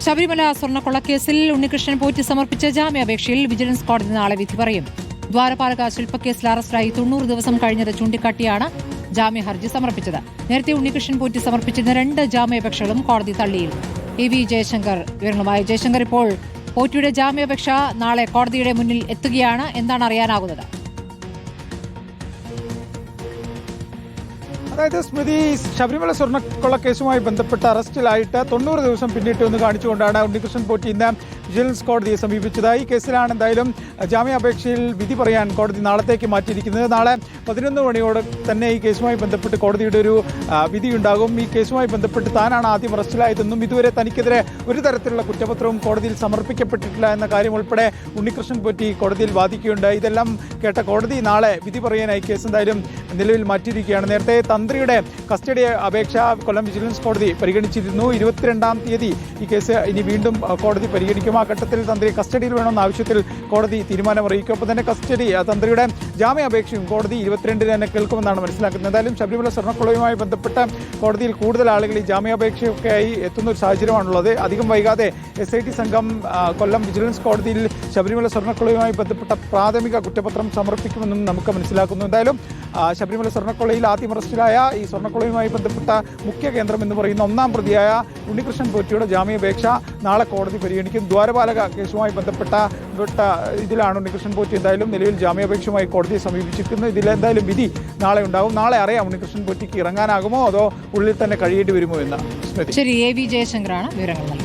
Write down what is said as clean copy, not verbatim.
ശബരിമല സ്വർണ്ണക്കൊള്ളക്കേസിൽ ഉണ്ണികൃഷ്ണൻ പോറ്റി സമർപ്പിച്ച ജാമ്യാപേക്ഷയിൽ വിജിലൻസ് കോടതി നാളെ വിധി പറയും. ദ്വാരപാലക ശില്പക്കേസിൽ അറസ്റ്റിലായി 90 ദിവസം കഴിഞ്ഞത് ചൂണ്ടിക്കാട്ടിയാണ് ജാമ്യ ഹർജി സമർപ്പിച്ചത്. നേരത്തെ ഉണ്ണികൃഷ്ണൻ പോറ്റി സമർപ്പിച്ചിരുന്ന 2 ജാമ്യാപേക്ഷകളും കോടതി തള്ളിയിരുന്നു. AV ജയശങ്കർ വിവരങ്ങളുമായി. ജയശങ്കർ, ഇപ്പോൾ പോറ്റിയുടെ ജാമ്യാപേക്ഷ നാളെ കോടതിയുടെ മുന്നിൽ എത്തുകയാണ്. എന്താണ് അറിയാനാകുന്നത്? അതായത് സ്മൃതി, ശബരിമല സ്വർണ്ണക്കൊള്ളക്കേസുമായി ബന്ധപ്പെട്ട അറസ്റ്റിലായിട്ട് 90 ദിവസം പിന്നിട്ടു എന്ന് കാണിച്ചുകൊണ്ടാണ് ഉണ്ണികൃഷ്ണൻ പോറ്റി ഇന്ന് വിജിലൻസ് കോടതിയെ സമീപിച്ചത്. ഈ കേസിലാണ് എന്തായാലും ജാമ്യാപേക്ഷയിൽ വിധി പറയാൻ കോടതി നാളത്തേക്ക് മാറ്റിയിരിക്കുന്നത്. നാളെ 11 മണിയോടെ തന്നെ ഈ കേസുമായി ബന്ധപ്പെട്ട് കോടതിയുടെ ഒരു വിധിയുണ്ടാകും. ഈ കേസുമായി ബന്ധപ്പെട്ട് താനാണ് ആദ്യം അറസ്റ്റിലായതെന്നും ഇതുവരെ തനിക്കെതിരെ ഒരു തരത്തിലുള്ള കുറ്റപത്രവും കോടതിയിൽ സമർപ്പിക്കപ്പെട്ടിട്ടില്ല എന്ന കാര്യം ഉൾപ്പെടെ ഉണ്ണികൃഷ്ണൻ പോറ്റി കോടതിയിൽ വാദിക്കുകയുണ്ട്. ഇതെല്ലാം കേട്ട കോടതി നാളെ വിധി പറയാനായി കേസ് എന്തായാലും നിലവിൽ മാറ്റിയിരിക്കുകയാണ്. നേരത്തെ തന്ത്രിയുടെ കസ്റ്റഡി അപേക്ഷ കൊല്ലം വിജിലൻസ് കോടതി പരിഗണിച്ചിരുന്നു. 22-ാം തീയതി ഈ കേസ് ഇനി വീണ്ടും കോടതി പരിഗണിക്കും. ആ ഘട്ടത്തിൽ തന്ത്രി കസ്റ്റഡിയിൽ വേണമെന്ന ആവശ്യത്തിൽ കോടതി തീരുമാനമറിയിക്കും. ഒപ്പം തന്നെ തന്ത്രിയുടെ ജാമ്യാപേക്ഷയും കോടതി 22-ന് തന്നെ കേൾക്കുമെന്നാണ് മനസ്സിലാക്കുന്നത്. എന്തായാലും ശബരിമല സ്വർണ്ണക്കൊള്ളയുമായി ബന്ധപ്പെട്ട കോടതിയിൽ കൂടുതൽ ആളുകൾ ഈ ജാമ്യാപേക്ഷയൊക്കെയായി എത്തുന്ന ഒരു സാഹചര്യമാണുള്ളത്. അധികം വൈകാതെ SIT സംഘം കൊല്ലം വിജിലൻസ് കോടതിയിൽ ശബരിമല സ്വർണ്ണക്കൊള്ളയുമായി ബന്ധപ്പെട്ട പ്രാഥമിക കുറ്റപത്രം സമർപ്പിക്കുമെന്നും നമുക്ക് മനസ്സിലാക്കുന്നു. എന്തായാലും ശബരിമല സ്വർണ്ണക്കൊള്ളയിൽ ആദ്യം അറസ്റ്റിലായ ഈ സ്വർണ്ണക്കൊള്ളയുമായി ബന്ധപ്പെട്ട മുഖ്യ കേന്ദ്രം എന്ന് പറയുന്ന 1-ാം പ്രതിയായ ഉണ്ണികൃഷ്ണൻ പോറ്റിയുടെ ജാമ്യാപേക്ഷ നാളെ കോടതി പരിഗണിക്കും. ദ്വാരപാലക കേസുമായി ബന്ധപ്പെട്ട ഇതിലാണ് ഉണ്ണികൃഷ്ണൻ പോറ്റി എന്തായാലും നിലവിൽ ജാമ്യാപേക്ഷയുമായി കോടതിയെ സമീപിച്ചിരിക്കുന്നത്. ഇതിലെന്തായാലും വിധി നാളെ ഉണ്ടാവും. നാളെ അറിയാം ഉണ്ണികൃഷ്ണൻ പോറ്റിക്ക് ഇറങ്ങാനാകുമോ അതോ ഉള്ളിൽ തന്നെ കഴിയേണ്ടി വരുമോ എന്ന്. ശരി, AV ജയശങ്കറാണ് വിവരങ്ങൾ നൽകിയത്.